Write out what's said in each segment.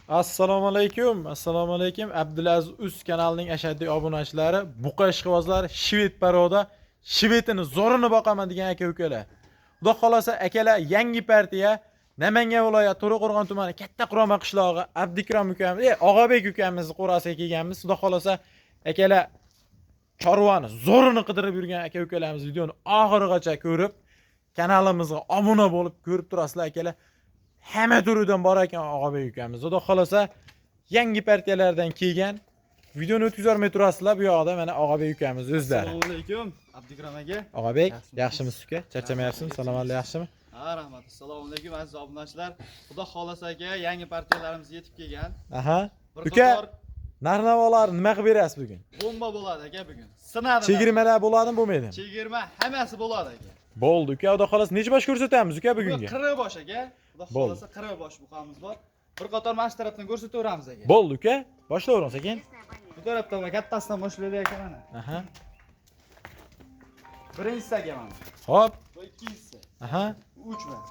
Assalomu alaykum. Assalomu alaykum. Abdulaziz Uz kanalining ashaddiy obunachilari, buqa ishqibozlar, Shved paroda, Shvedini zo'rini boqaman degan aka-ukalar. Xudo xolasa akalar yangi partiya Namangan viloyati To'raqo'rg'on tumani Katta Quroma qishlog'i Abdikrom ukamiz, Og'abek ukamizni qo'rasiga kelganmiz. Xudo xolasa akalar chorvani zo'rini qidirib yurgan aka-ukalarimiz videoni oxirigacha ko'rib, kanalimizga obuna bo'lib ko'rib turasizlar akalar. Hamma turidan bor ekan Og'abek ukamiz. Xudo xolasa yangi partiyalardan kelgan videoni o'tkazarmay turasizlar. Bu yoqda mana Og'abek ukamiz o'zlari. Assalomu alaykum, Abdikrom aka. Og'abek, yaxshimisiz uka? Charchamayapsizmi? Salomatlik yaxshimi? Ha, rahmat. Assalomu alaykum aziz obunachilar. Xudo xolasa aka, yangi partiyalarimiz yetib kelgan. Aha. Uka, narnavolar nima qilib berasiz bugun? Bomba bo'ladi aka bugun. Sinadi. Chegirmalar bo'ladimi, bo'lmaydimi? Chegirma hammasi bo'ladi aka. Bo'ldi uka, xudo xolasa necha bosh ko'rsatamiz uka bugunga? 40 bosh aka. Xudo xolasa 40 bosh buqamiz bor. Bir qator mana shu tarafdan ko'rsataveramiz aka. Bo'ldi uka, boshlayveramiz sekin. Bu tarafdan kattasidan boshlaydi aka mana. Aha. Birinchisi aka mana. Hop. Bu ikkinchisi. Aha. 3 mana.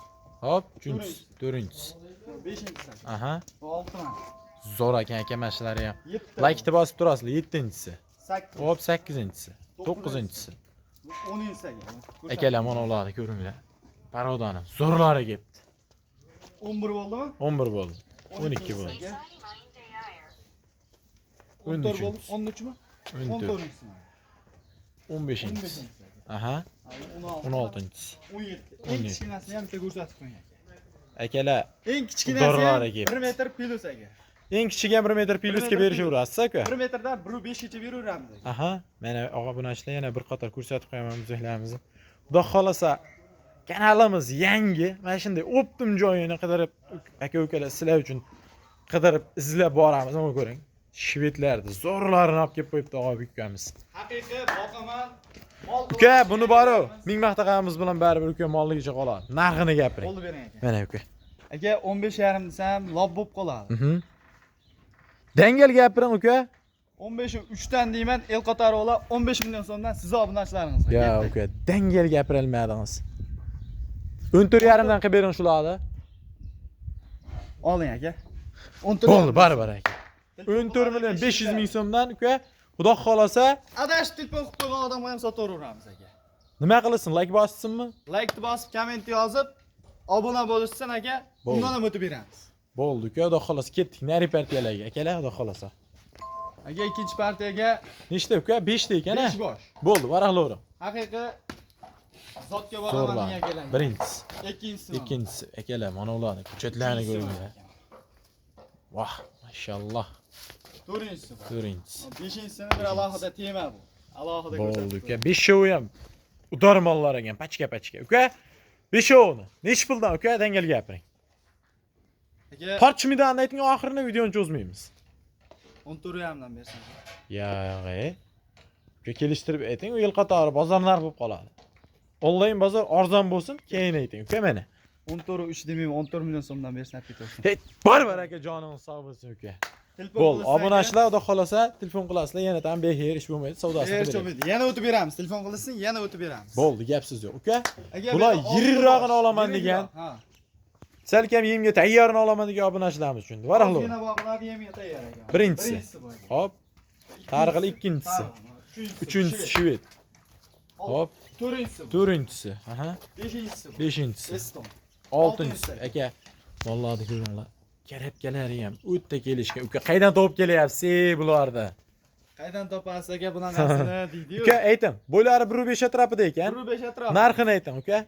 Hop, uchinchisi, to'rtinchisi. Bu 5-inchisi aka. Aha. Bu 6 mana. Zo'r ekan aka mashalari ham. 7. Like bosib turasizlar, 7-inchisi. 8. Hop, 8-inchisi. 9-inchisi. 10-inchisi aka. Akalar mana ularni ko'ringlar. Parodani zo'rlari ketdi. 11 bo'ldimi? 11 bo'ldi. 12 bo'ldi. 14 bo'ldi. 13mi? 14-inchisi. 15-inchisi. Aha. 16-inchisi. 17. Eng kichkinasini ham bitta ko'rsatib qo'ying aka. Akalar, Eng kichkinasi Dorlari ham kelib. 1 metr plus aka. eng kichigi ham 1 metr plyusga berishaverasiz aka. 1 metrdan 1.5 gacha beraveramiz aka. Aha, mana obunachilar yana bir qator ko'rsatib qo'yaman bizlarimizni. Xudo xolasa kanalimiz yangi, mana shunday optim joyini qidirib aka-ukalar sizlar uchun qidirib izlab boramiz, mana ko'ring. Shvedlarni zo'rlarini olib kelib qo'yibdi Og'abek ukamiz. Haqiqiy boqaman. Uka, buni bor-ku. Ming maqtaqamiz bilan baribir uka molligicha qoladi. Narxini gapiring. Qo'lni bering aka. Mana uka. Aka 15.5 desam lob bo'lib qoladi. Dangal gapiring uka. 15 3 dan deyman, el qatori ola 15 million so'mdan siz obunachilaringizga. Ya uka, dangal gapirilmadingiz. 14.5 dan qilib bering shularni. Oling aka. 14. Bo'ldi, baribir aka. 14 million 500 ming so'mdan uka, xudo xolasa Adash telefon qilib qo'ygan odamga ham sotaveramiz aka. nima qilsin? Like bossinmi? Like bosib, komment yozib, obuna bo'lishsin aka. Undan ham o'tib beramiz. Bo'ldi uka, xudo xolasa ketdik nari partiyalarga. Akalar, xudo xolasa. Aka ikkinchi partiyaga Nechta uka? 5 ta ekan-a? 5 bosh. Bo'ldi, varaqlavering. Haqiqiy zotga boraman Zo'rlar. degan akalar. Birinchisi, Ikkinchisi. ikkinchisi. Akalar, mana ularni ko'chatlarni ko'ringlar. Voh, mashalloh. To'rtinchisi. To'rtinchisi. Beshinchisini bir alohida tema bu. Alohida Bo'ldi uka. 5shovi ham udarmonlar ekan, pachka-pachka. Uka, 5shovini nech puldan uka? Dangal gapiring. Aka Parchmidan ayting, oxirini videoni cho'zmaymiz. 14.5 dan bersan. Yo'q. Uka kelishtirib ayting, u yil qatori bozor narxi bo'lib qoladi. Onlayn bozor arzon bo'lsin, keyin ayting. Uka mana. 14.3 demayman, 14 million so'mdan bersan ketaversin. Hey, baribir aka, joningiz sog' bo'lsin uka. Bo'ldi, obunachilar xudo xolasa telefon qilasizlar, yana ham beher ish bo'lmaydi, savdosini beradi. Yana o'tib beramiz. Telefon qilsin, yana o'tib beramiz. Bo'ldi, gapsiz yo'q. Uka, Agar bular bu yirirog'ini olaman degan, Ha. salkam yemga tayyorini olaman degan obunachilarimiz uchun. Varaqlar. Yana boqlar yemga tayyor ekan. Birinchisi. Hop. Tarixli ikkinchisi. Uchinchisi Shved. Hop. To'rtinchisi. Aha. Beshinchisi. Eston. Oltinchisi. Aka, vallahi ko'ringlar. Karabkalari ham o'tda kelishgan. Uka, qaydan topib kelyapsiz bularni? Qaydan topasiz aka bunaqasini deydi-yu. Uka, ayting. Bo'ylari 1.5 atrofida ekan. 1.5 atrof. Narxini ayting, uka.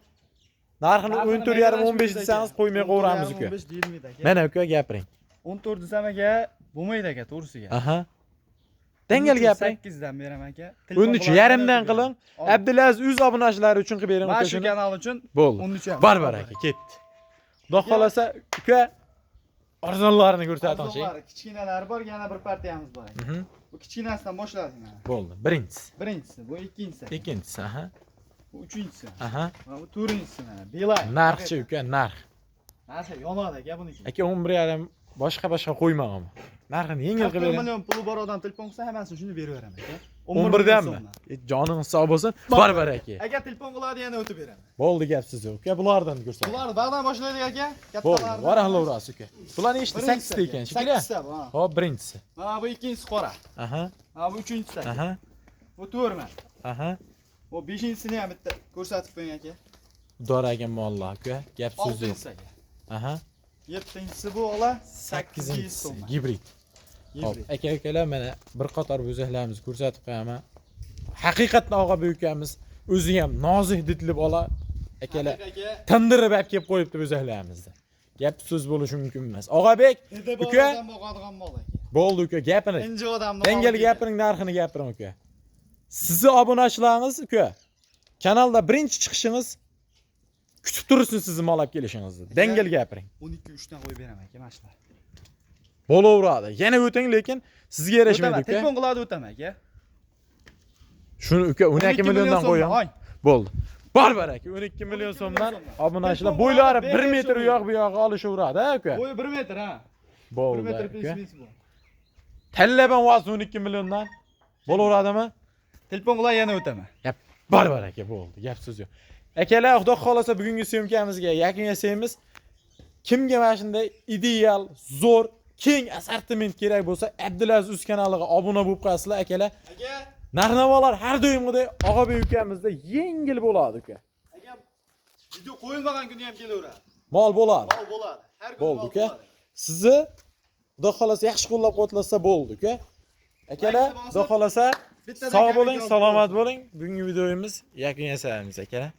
Narxini 14.5-15 desangiz qo'ymay qo'yamiz uka. 15 deyilmaydi aka. Mana uka, gapiring. 14 desam aka, bo'lmaydi aka, to'g'risiga. Aha. Dangal gapiring. 8 dan beraman aka. 13.5 dan qiling. Abdulaziz Uz obunachilari uchun qilib bering Mana uka shu shuni. kanal uchun Bo'ldi. 13. Baribir aka, ketdi. Xudo xolasa uka arzonlarini ko'rsating. Arzonlari, kichkinalari bor, yana bir partiyamiz bor aka. Bu kichkinasidan boshladik mana. Bo'ldi. Birinchisi. Birinchisi, bu ikkinchisi. Ikkinchisi, aha. Bu uchinchisi. Aha. Va bu to'rtinchisi mana. Belay. Narxchi uka, narx. Narxi yonadi aka buniki. Aka 11.5 boshqa qo'ymag'im. Narxini yengil qilib 1 bering. million puli bor odam telefon qilsa hammasini shuni beraveraman aka. 11'dan mi? Canın sağ olsun. Barbar aka. Agar telefon qiladigan o'tib beraman. Bo'ldi, gap siz yo'q. Uka, bulardan ko'rsat. Bularni bag'dan boshlaylik aka. Bo'ldi, varaqlaverasiz uka. Bular nechta? 8 ta ekan, shekilli. 8 ta bu. ha. Hop, birinchisi. Mana bu ikkinchisi qora. Aha, Mana bu uchinchisi aka. aha, Bu 4 man. aha. Bu 5-sini ham bitta ko'rsatib qo'ying aka. Doragan mollar uka. Gap so'z yo'q. 6-si aka. Aha. 7-si bu ola 800 8-si so'm. gibrid. Hop, Yebri. aka-ukalar mana bir qator bo'zaklarimizni ko'rsatib qo'yaman. Haqiqatdan og'a ukamiz o'zi ham nozik didli bola akalar Aka. tindirib olib kelib qo'yibdi bo'zaklarimizni. Gap so'z bo'lishi mumkin emas. Og'abek, Uka uka, boqadigan mol aka. bo'ldi uka, gapiring. Inji odamni. Dangal gapiring, narxini gapiring uka. Sizni obunachilaringiz uka, kanalda birinchi chiqishingiz kutib tursin sizni mol olib kelishingizni. Dangal gapiring. 12 dan qo'yib beraman aka, mana shular. Bo'laveradi. Yana o'ting, lekin sizga yarashmaydi uka. Telefon qiladi o'taman aka. Shuni uka 12 milliondan qo'ying. Hoy. Bo'ldi. Barbar aka, 12 million so'mdan obunachilar bo'ylari 1 metr u yoq bu yog'i olishaveradi, ha uka. Bo'yi 1 metr ha. 1 Bo'ldi. metr uka. pesimiz bu. Tallaban vazn 12 milliondan bo'laveradimi? Telefon qilib yana o'taman. Gap barbar aka, bo'ldi. Gap so'z yo'q. Akalar, xudo xolasa bugungi syomkamizga yakun yasaymiz. Kimga mana shunday ideal, zo'r, keng assortiment kerak bo'lsa, Abdulaziz Uz kanaliga obuna bo'lib qolasizlar akalar. Aka, Narx-navolar har doimgidek Og'abek ukamizda yengil bo'ladi uka. aka video qo'yilmagan kuni ham kelaveradi. Mol bo'ladi. Mol bo'ladi. Har kuni Bo'ldi mol uka. bo'ladi. Sizni xudo xolasa yaxshi qo'llab-quvvatlasa bo'ldi uka. Akalar, xudo xolasa Bittadan sog' bo'ling, kamida salomat bo'ling. Bugungi videomiz yakun yasaymiz akalar.